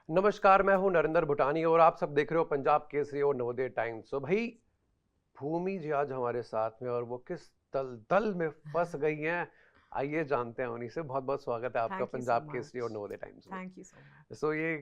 नमस्कार, मैं हूं नरेंद्र भूटानी और आप सब देख रहे हो पंजाब केसरी और नवोदय टाइम्स। तो भाई भूमि जी आज हमारे साथ में और वो किस दलदल में फंस गई हैं, आइए जानते हैं उन्हीं से। बहुत बहुत स्वागत है आपका thank you so Punjab Kesari और मच। नवोदय टाइम्स में। Thank you so much. So ये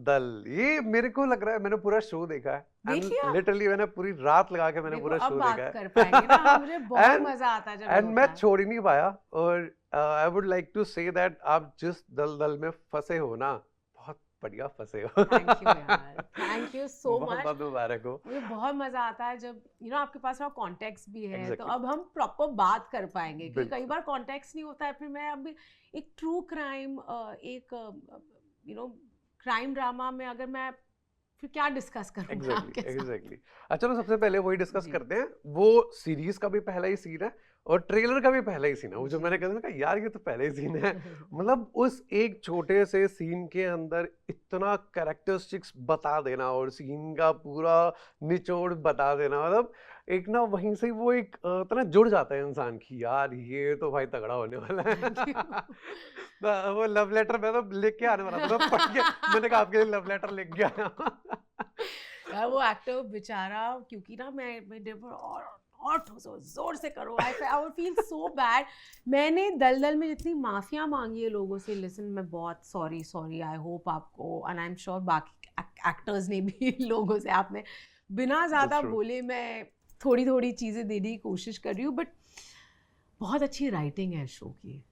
दल ये मेरे को लग रहा है मैंने पूरा शो देखा है देख एंड लिया। लिटरली मैंने पूरी रात लगा के मैंने देखो पूरा अब शो देखा बात है। कर पाएंगे ना हम, मुझे बहुत एंड मजा आता है जब ये एंड होता मैं है। छोड़ ही नहीं पाया। और I would like to say that आप जिस दलदल में फंसे हो ना, बहुत बढ़िया फंसे हो। थैंक यू यार, थैंक यू सो बहुत मच। बहुत मुबारक हो। मुझे बहुत मजा आता है जब आपके पास थोड़ा कॉन्टेक्स्ट भी है, तो एग्जैक्टली, अब हम प्रॉपर बात कर पाएंगे कि कई बिल्कुल बार कॉन्टेक्स्ट नहीं होता है। फिर मैं अभी एक ट्रू क्राइम, एक क्राइम ड्रामा में अगर मैं फिर क्या डिस्कस करूं मैं एग्जैक्टली आपके साथ। एग्जैक्टली। अच्छा, तो सबसे पहले वही डिस्कस जी करते हैं। वो सीरीज का भी पहला ही सीन है और ट्रेलर का भी पहला ही सीन है। वो जो जी। मैंने कहा ना यार ये तो पहले ही सीन है। मतलब उस एक छोटे से सीन के अंदर इतना कैरेक्टरिस्टिक्स बता देना और सीन का पूरा निचोड़ बता देना, मतलब एक ना वहीं से वो एक इतना जुड़ जाता है इंसान की, यार ये तो भाई तगड़ा होने वाला है। Thank you. वो लव लेटर मैं तो लिख के आने वाला था, मैं पढ़ के मैंने कहा आपके लिए लव लेटर लिख गया। यार वो एक्टर बेचारा, क्योंकि ना मैं डेबर और जोर से करो, I would feel so bad. मैंने दलदल में जितनी माफिया मांगी है लोगों से, लिसन मैं बहुत सॉरी सॉरी, आई होप आपको एंड आई एम श्योर बाकी एक्टर्स ने भी लोगों से, आपने बिना That's ज़्यादा true. बोले मैं थोड़ी थोड़ी चीज़ें देने की कोशिश कर रही हूँ, बट बहुत अच्छी राइटिंग है शो की।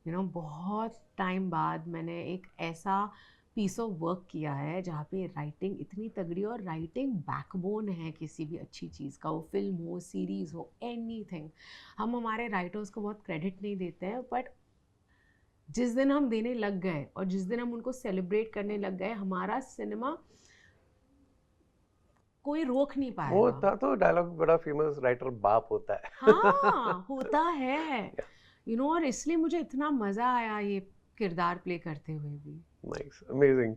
बहुत टाइम बाद मैंने एक ऐसा पीस ऑफ वर्क किया है जहाँ पे राइटिंग इतनी तगड़ी, और राइटिंग बैकबोन है किसी भी अच्छी चीज़ का, वो फिल्म हो, सीरीज़ हो, एनीथिंग। हम हमारे राइटर्स को बहुत क्रेडिट नहीं देते हैं, बट जिस दिन हम देने लग गए और जिस दिन हम उनको सेलिब्रेट करने लग गए, हमारा सिनेमा कोई रोक नहीं वो पाएगा। था तो डायलॉग बड़ा फेमस, राइटर बाप होता है। हाँ होता है। और इसलिए मुझे इतना मज़ा आया ये किरदार प्ले करते हुए भी। Nice, amazing.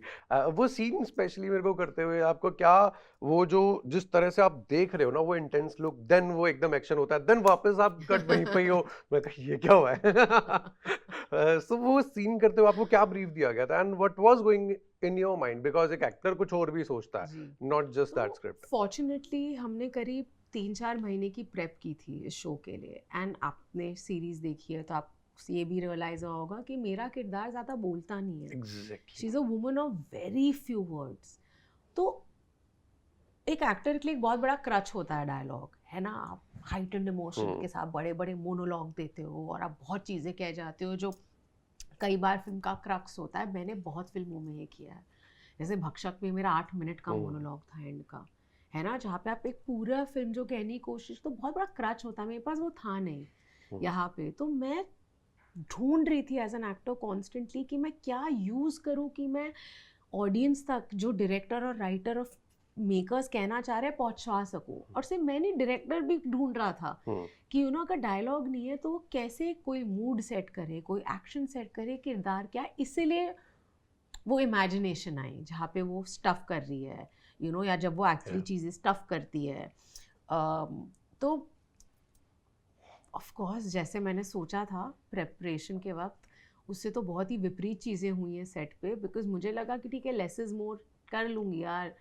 वो सीन स्पेशली मेरे को करते हुए आपको क्या, वो जो जिस तरह से आप देख रहे हो ना, वो इंटेंस लुक, देन वो एकदम एक्शन होता है, देन वापस आप कट वहीं पे ही हो। मैं कहा ये क्या हुआ है। सो वो सीन करते हुए आपको क्या ब्रीफ दिया गया था and what was going in your mind, because एक एक्टर कुछ और भी सोचता है, जी। नॉट जस्ट तो दैट स्क्रिप्ट। फॉर्चुनेटली हमने करीब 3-4 महीने की प्रेप की थी इस शो के लिए, एंड आपने सीरीज देखी है तो आप ये भी रियलाइज होगा कि मेरा किरदार ज़्यादा बोलता नहीं है। She exactly. Is a woman of very few words. तो एक एक्टर के लिए एक बहुत बड़ा क्रच होता है डायलॉग, है ना। आप हाइटेंड इमोशन के साथ बड़े बड़े मोनोलॉग देते हो और आप बहुत चीज़ें कह जाते हो, जो कई बार फिल्म का क्रक्स होता है। मैंने बहुत फिल्मों में ये किया है। जैसे भक्षक में मेरा 8 मिनट का मोनोलॉग था एंड का, है ना, जहाँ पे आप एक पूरा फिल्म जो कहने की कोशिश, तो बहुत बड़ा क्रच होता है। मेरे पास वो था नहीं यहाँ पे, तो मैं ढूंढ रही थी एज एन एक्टर कॉन्स्टेंटली कि मैं क्या यूज़ करूँ कि मैं ऑडियंस तक जो डायरेक्टर और राइटर और मेकर्स कहना चाह रहे हैं पहुंचा सकूं। और सिर्फ मैं नहीं, डायरेक्टर भी ढूंढ रहा था कि अगर डायलॉग नहीं है तो वो कैसे कोई मूड सेट करे, कोई एक्शन सेट करे, किरदार क्या। इसीलिए वो इमेजिनेशन आई जहाँ पे वो स्टफ कर रही है, या जब वो एक्चुअली चीज़ें स्टफ करती है। तो ऑफ कोर्स जैसे मैंने सोचा था प्रेपरेशन के वक्त, उससे तो बहुत ही विपरीत चीज़ें हुई हैं सेट पे। बिकॉज मुझे लगा कि ठीक है, लेस इज़ मोर, कर लूँगी यार।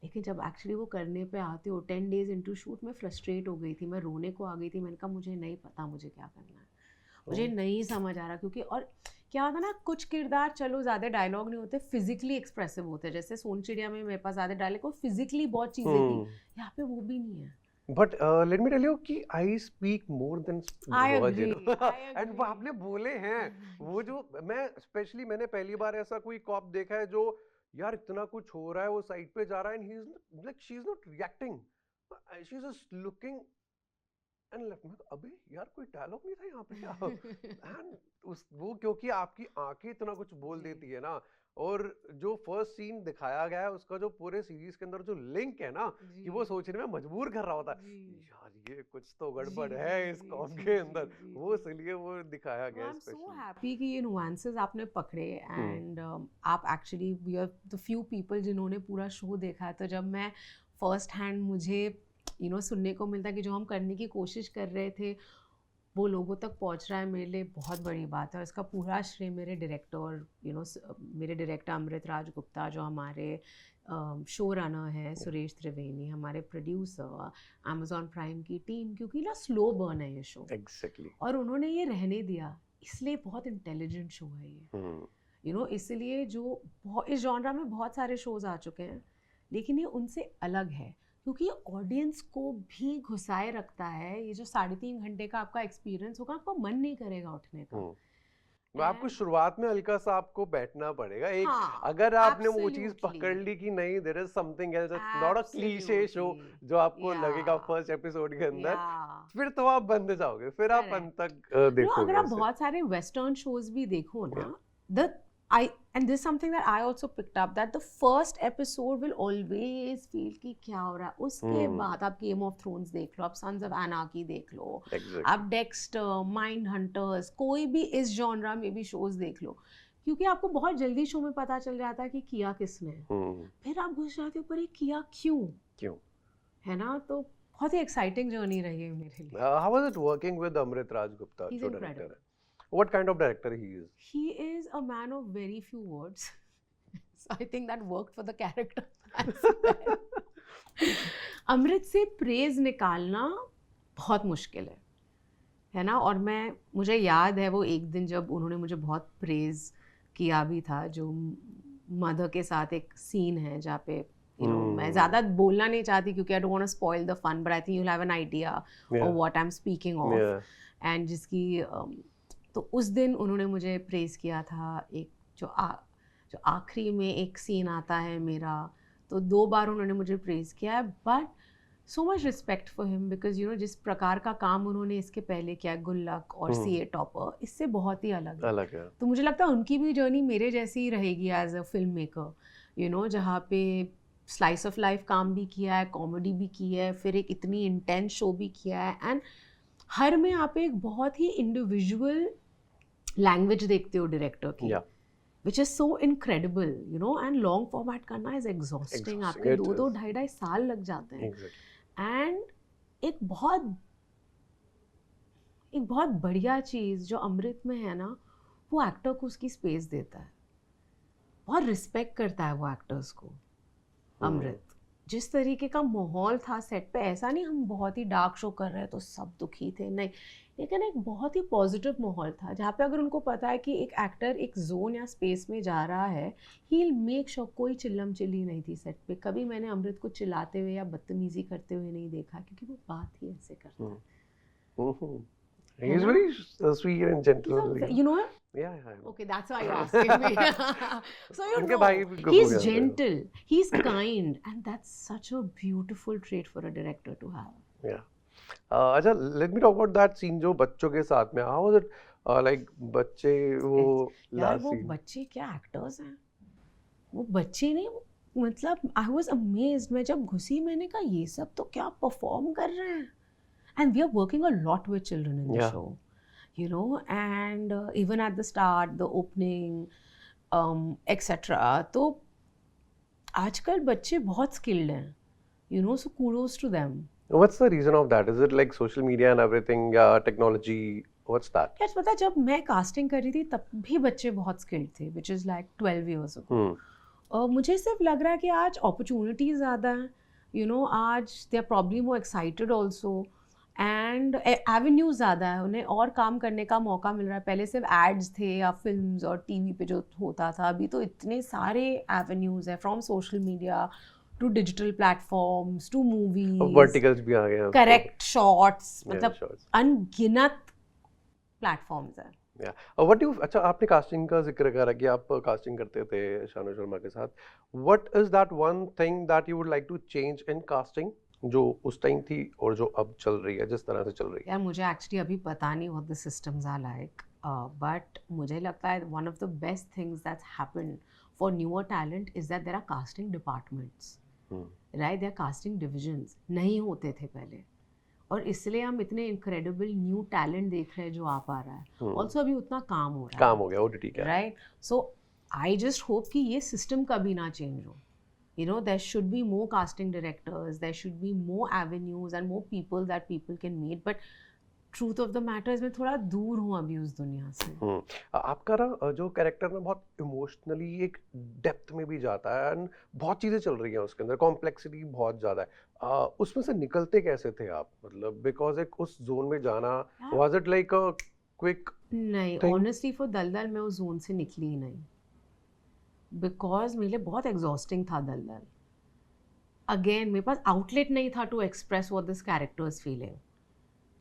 लेकिन जब एक्चुअली वो करने पे आते हो 10 days इंटू शूट, मैं फ्रस्ट्रेट हो गई थी, मैं रोने को आ गई थी। मैंने कहा मुझे नहीं पता मुझे क्या करना है, मुझे नहीं समझ आ रहा। क्योंकि और क्या होता ना, कुछ किरदार चलो ज़्यादा डायलॉग नहीं होते, फिजिकली एक्सप्रेसिव होते हैं। जैसे सोन चिड़िया में मेरे पास ज़्यादा डायलॉग, फिजिकली बहुत चीज़ें थी, यहाँ पे वो भी नहीं है। But let me tell you कि I speak more than I words, agree, I and वो एग्री। आपने बोले हैं। वो जो मैं स्पेशली मैंने पहली बार ऐसा कोई कॉप देखा है जो यार इतना कुछ हो रहा है, वो साइड पे जा रहा है and he is like she is not reacting, she is just looking and left में। अबे यार कोई डायलॉग नहीं था यहाँ पे क्या? एंड उस वो क्योंकि आपकी आंखें इतना कुछ बोल जी देती है ना। और जो फर्स्ट सीन दिखाया गया है उसका, जो पूरे सीरीज के अंदर जो लिंक है ना, जी कि वो सोचने में मजबूर कर रहा होता जी है यार ये कुछ तो जी गड़बड़ जी है इस जी कॉम जी के जी अंदर, जी वो जी। इसलिए वो दिखाया तो गया आई है एम सो स्पेशली। हैप्पी कि ये नुआंसेस आपने पकड़े, एंड आप actually we are the few people जिन्होंने पूरा शो देखा है। तो जब मैं फर्स्ट हैंड, मुझे सुनने को मिलता कि जो हम करने की कोशिश कर रहे थे वो लोगों तक पहुंच रहा है मेरे लिए बहुत बड़ी बात है। और इसका पूरा श्रेय मेरे डायरेक्टर मेरे डायरेक्टर अमृत राज गुप्ता, जो हमारे शो रनर हैं सुरेश त्रिवेणी, हमारे प्रोड्यूसर, अमेजॉन प्राइम की टीम, क्योंकि ना स्लो बर्न है ये शो एग्जैक्टली। और उन्होंने ये रहने दिया, इसलिए बहुत इंटेलिजेंट शो है ये। इसलिए इस जॉनरा में बहुत सारे शोज आ चुके हैं, लेकिन ये उनसे अलग है क्योंकि ये ऑडियंस को भी घुसाए रखता है। ये जो 3.5 घंटे का आपका एक्सपीरियंस होगा, आपका मन नहीं करेगा उठने का। आपको शुरुआत में हल्का सा आपको बैठना पड़ेगा। एक हाँ, अगर आपने वो चीज absolutely. पकड़ ली कि नहीं, there is something else, it's not a cliche show Absolutely. जो आपको लगेगा Yeah. फर्स्ट एपिसोड के अंदर, Yeah. फिर तो आप बंद जाओगे, फिर आप Correct. अंत तक अगर देखोगे आप उसे। बहुत सारे वेस्टर्न शोज भी देखो ना, and this is something that I also picked up, that the first episode will always feel कि क्या हो रहा है। उसके बाद आप गेम ऑफ थ्रोन्स देख लो, आप सन्स ऑफ एनार्की देख लो, आप डेक्स्टर, माइंड हंटर्स, कोई भी इस जॉनरा में भी शोज देख लो, क्योंकि आपको बहुत जल्दी शो में पता चल जाता है कि किया किसने, फिर आप घुस जाते हो पर ये किया क्यों, है ना। तो बहुत ही एक्साइटिंग जर्नी रही है मेरे लिए। How was it working with Amrit Raj Gupta? He's जो incredible. director है? What kind of director he is? He is a man of very few words. So I think that worked for the character as well. अमृत से praise निकालना बहुत मुश्किल है ना। और मुझे याद है वो एक दिन जब उन्होंने मुझे बहुत प्रेज किया भी था, जो मदर के साथ एक सीन है जहाँ पे मैं ज़्यादा बोलना नहीं चाहती क्योंकि I don't want to spoil the fun, but I think you will have an idea of what I am speaking of. And जिसकी तो उस दिन उन्होंने मुझे प्रेज किया था। एक जो आखिरी में एक सीन आता है मेरा, तो 2 बार उन्होंने मुझे प्रेज किया है, but so much respect for him because जिस प्रकार का काम उन्होंने इसके पहले किया, गुल्लक और सीए टॉपर, इससे बहुत ही अलग है। तो मुझे लगता है उनकी भी जर्नी मेरे जैसी ही रहेगी एज अ फिल्म मेकर, जहाँ पे स्लाइस ऑफ लाइफ काम भी किया है, कॉमेडी भी की है, फिर एक इतनी इंटेंस शो भी किया है, एंड हर में आप एक बहुत ही इंडिविजुअल लैंग्वेज देखते हो डायरेक्टर की, which is so incredible, and long format करना is exhausting. आपके 2-2, 2.5 साल लग जाते हैं। and एक बहुत बढ़िया चीज़ जो अमृत में है ना, वो एक्टर को उसकी स्पेस देता है, बहुत रिस्पेक्ट करता है वो एक्टर्स को। अमृत जिस तरीके का माहौल था सेट पे, ऐसा नहीं हम बहुत ही डार्क शो कर रहे हैं तो सब दुखी थे, नहीं, लेकिन एक बहुत ही पॉजिटिव माहौल था जहाँ पे अगर उनको पता है कि एक एक्टर एक जोन या स्पेस में जा रहा है, ही विल मेक श्योर। कोई चिल्लम चिल्ली नहीं थी सेट पे, कभी मैंने अमृत को चिल्लाते हुए या बदतमीजी करते हुए नहीं देखा, क्योंकि वो बात ही ऐसे करता है। He is very sweet and gentle. You know him? Yeah, I know. Okay, that's why you're asking me. So उनके भाई भी खूब he's जानते हैं। gentle, he's kind, and that's such a beautiful trait for a director to have. Yeah. अच्छा, let me talk about that scene जो बच्चों के साथ में। How was it? Like बच्चे वो यार last वो scene. बच्चे क्या एक्टर्स हैं, वो बच्चे नहीं, मतलब I was amazed। मैं जब घुसी मैंने कहा ये सब तो क्या परफॉर्म कर रहे हैं। And we are working a lot with children in the show, and even at the start, the opening, etc. तो आजकल बच्चे बहुत skilled हैं, so kudos to them. What's the reason of that? Is it like social media and everything? Yeah, technology. What's that? यार पता है, जब मैं कास्टिंग कर रही थी तब भी बच्चे बहुत skilled थे, which is like 12 years ago. मुझे सिर्फ लग रहा है कि आज opportunities ज़्यादा हैं, आज they are probably more excited also. And avenues ज़्यादा है, उन्हें और काम करने का मौका मिल रहा है। पहले सिर्फ एड्स थे या फिल्म्स और टीवी पे जो होता था, अभी तो इतने सारे एवेन्यूज हैं, from social media to digital platforms to movies, verticals भी आ गए हैं। करेक्ट शॉट्स, मतलब अनगिनत प्लेटफॉर्म्स हैं। What you अच्छा, आपने कास्टिंग का जिक्र करा कि आप कास्टिंग करते थे शानू शर्मा के साथ। What is that one thing that you would like to change in casting जो उस टाइम थी और जो अब चल रही है, जिस तरह से चल रही है? यार मुझे एक्चुअली अभी पता नहीं what the systems are like, but मुझे लगता है one of the best things that's happened for newer talent is that there are casting departments, right? There are casting divisions, नहीं होते थे पहले, और इसलिए हम इतने incredible new talent देख रहे हैं जो आ पा रहा है। Also अभी उतना काम हो रहा है, काम हो गया, OTT क्या, right? So I just hope कि ये system कभी ना change हो। There should be more casting directors, there should be more avenues and more people that people can meet, but truth of the matter मैं थोड़ा दूर हूँ अभी उस दुनिया से। आपका ना जो कैरेक्टर ना बहुत इमोशनली एक डेप्थ में भी जाता है एंड बहुत चीजें चल रही हैं उसके अंदर, कॉम्प्लेक्सिटी बहुत ज्यादा है। उसमें से निकलते कैसे थे आप, मतलब बिकॉज एक उस जोन में जाना, यार was it like a quick नहीं, थिंग? ऑनेस्टली फॉर दलदल मैं उस जोन से निकली ही नहीं, बिकॉज मेरे लिए बहुत एग्जॉस्टिंग था दलदल। अगेन मेरे पास आउटलेट नहीं था to express what this character is feeling.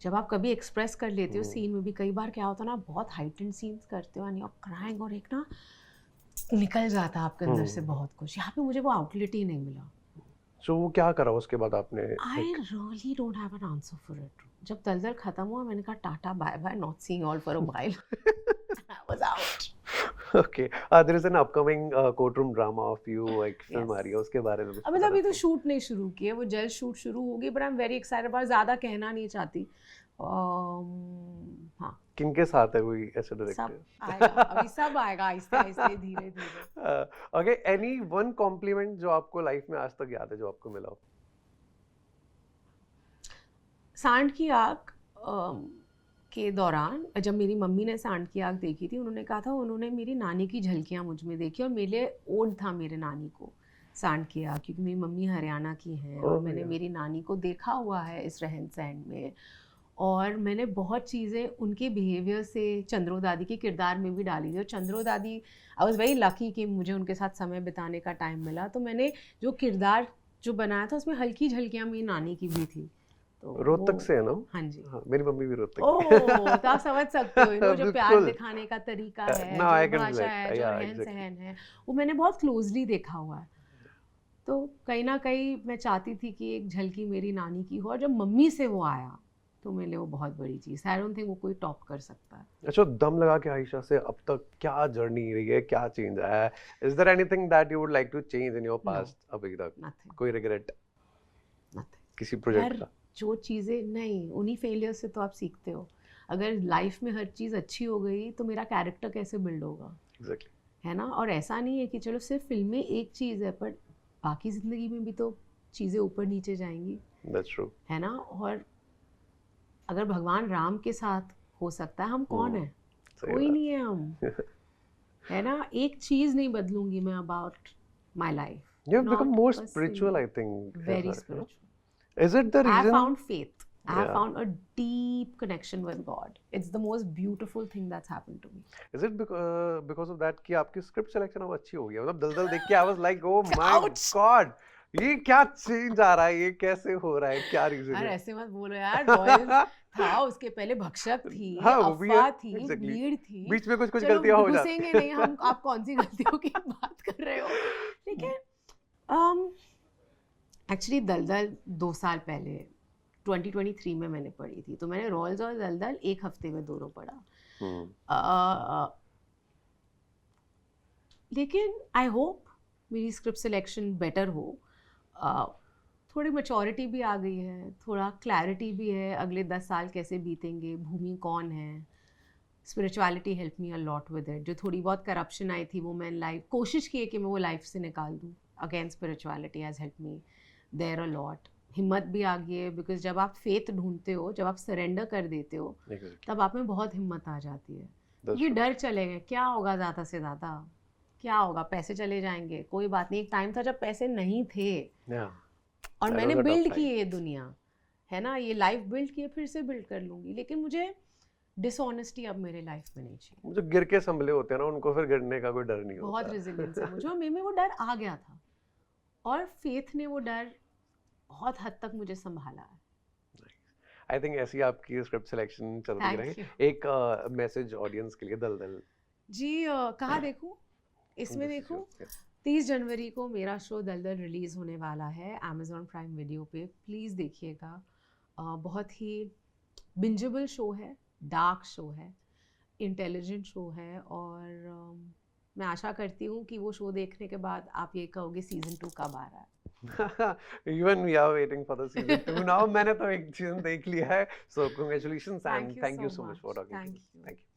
जब आप कभी एक्सप्रेस कर लेते हो सीन में भी, कई बार क्या होता है ना, बहुत हाइटेंड सीन्स करते हो एंड यू आर क्राइंग, और एक ना निकल जाता है आपके अंदर से बहुत कुछ। यहाँ पे मुझे वो आउटलेट ही नहीं मिला। सो वो क्या करा उसके बाद आपने? I really don't have an answer for it. जब दलदल खत्म हुआ मैंने कहा tata bye bye, not seeing all for a while. I was out. Okay, there is an upcoming courtroom drama of you, एक फिल्म आ रही है, उसके बारे में कुछ अब बता अभी तो सकते हैं? शूट नहीं शुरू की है, वो जल्द शूट शुरू होगी, but I am very excited about. ज़्यादा कहना नहीं चाहती। हाँ, किनके साथ है कोई ऐसे सब डायरेक्टर? आएगा, अभी सब आएगा आहिस्ते आहिस्ते धीरे धीरे। ओके, एनी वन कॉम्प्लीमेंट जो आपको लाइफ में आज तक याद है, जो आपको मिला हो? सांड की आग के दौरान जब मेरी मम्मी ने सांड की आग देखी थी, उन्होंने कहा था उन्होंने मेरी नानी की झलकियाँ मुझ में देखी, और मेरे लिए ओड था मेरे नानी को सांड की आग, क्योंकि मेरी मम्मी हरियाणा की है और ओह मैंने यार, मेरी नानी को देखा हुआ है इस रहन सहन में। और मैंने बहुत चीज़ें उनके बिहेवियर से चंद्रो दादी के किरदार में भी डाली थी। और चंद्रो दादी, आई वॉज वेरी लकी कि मुझे उनके साथ समय बिताने का टाइम मिला, तो मैंने जो किरदार जो बनाया था उसमें हल्की झलकियाँ मेरी नानी की भी थी। तो रोहतक वो, से है ना? हाँ जी। हाँ, मेरी मम्मी भी रोहतक ओह, की। तो आप समझ सकते हो, जो प्यार बिल्कुल। दिखाने का तरीका है, ना, जो आई कैन भाषा रिलेट, है, जो या रहन एग्जैक्टली। सहन है, वो मैंने बहुत क्लोजली देखा हुआ है। तो कहीं ना कहीं मैं चाहती थी कि एक झलकी मेरी नानी की हो, और जब मम्मी से वो आया तो मेरे लिए वो बहुत बड़ी चीज़। आई डोंट थिंक वो कोई टॉप कर सकता है। अच्छा, दम लगा के आयशा से अब तक क्या जर्नी रही है, क्या चेंज आया है? Is there anything that you would like to change in your no, past अभी तक? नथिंग, कोई रिग्रेट नथिंग। किसी प्रोजेक्ट यार का? जो चीज़ें नहीं, उन्हीं फेलियर से तो आप सीखते हो। अगर लाइफ में हर चीज़ अच्छी हो गई तो मेरा कैरेक्टर कैसे बिल्ड होगा, एग्जैक्टली। है ना। और ऐसा नहीं है कि चलो सिर्फ फिल्में एक चीज़ है, पर बाकी ज़िंदगी में भी तो चीज़ें ऊपर नीचे जाएंगी, दैट्स ट्रू। है ना। और अगर भगवान राम के साथ हो सकता है, हम कौन है? सही कोई बात। नहीं है हम, है ना। एक चीज़ नहीं बदलूंगी मैं about my life, You have become not more a spiritual, I single. think. Very Huh? Spiritual. Is it the I have reason? found faith. I have Yeah. found a deep connection with God. It's the most beautiful thing that's happened to me. Is it because of that कि आपकी script selection अब अच्छी हो गई है? मतलब दलदल देख के I was like, oh my Ouch! God, ये क्या चेंज आ रहा है, ये कैसे हो रहा है, क्या रीजन यार है? ऐसे मत बोलो यार, रॉयल्स था, उसके पहले भक्षक थी, हाँ, वो भी है, अफवाह थी, exactly. ब्लीड थी। बीच में कुछ चलो गलतियां हो जाती घुसेंगे नहीं हम, आप कौन सी गलतियों की बात कर रहे हो। लेकिन एक्चुअली दलदल 2 साल पहले 2023 में मैंने पढ़ी थी, तो मैंने रॉयल्स और दलदल एक हफ्ते में दोनों पढ़ा। लेकिन आई होप मेरी स्क्रिप्ट सिलेक्शन बेटर हो। थोड़ी मैच्योरिटी भी आ गई है, थोड़ा क्लैरिटी भी है, अगले 10 साल कैसे बीतेंगे, भूमि कौन है। Spirituality help me a lot with it. जो थोड़ी बहुत करप्शन आई थी वो मैं लाइफ कोशिश की है कि मैं वो लाइफ से निकाल दूँ। Again spirituality has help me there a lot. हिम्मत भी आ गई है, बिकॉज जब आप फेथ ढूंढते हो, जब आप सरेंडर कर देते हो, तब आप में बहुत हिम्मत आ जाती है। क्योंकि डर चले गए, क्या होगा ज़्यादा से ज़्यादा, क्या होगा, पैसे चले जाएंगे, कोई बात नहीं। एक टाइम था जब पैसे नहीं थे, और मैंने बिल्ड की ये दुनिया, है ना, ये लाइफ बिल्ड की है, फिर से बिल्ड कर लूँगी। लेकिन मुझे डिसऑनेस्टी अब मेरे लाइफ में नहीं चाहिए। जो गिर के संभले होते हैं ना, उनको फिर गिरने का कोई डर नहीं होता। बहुत रेजिलियंस है मुझे, और मेरे में वो डर आ गया था, और फेथ ने वो डर बहुत हद तक मुझे संभाला है। आई थिंक ऐसी आपकी स्क्रिप्ट सिलेक्शन चलती रहे। एक मैसेज ऑडियंस के लिए दलदल जी, कहाँ देखूँ? इसमें देखूँ। 30 जनवरी को मेरा शो दलदल रिलीज़ होने वाला है Amazon प्राइम वीडियो पे, प्लीज़ देखिएगा। बहुत ही बिंजेबल शो है, डार्क शो है, इंटेलिजेंट शो है, और मैं आशा करती हूँ कि वो शो देखने के बाद आप ये कहोगे सीजन 2 कब आ रहा है। Even we are waiting for the season 2 now. मैंने तो एक सीजन देख लिया है, so congratulations and thank you so much for talking to me. Thank you.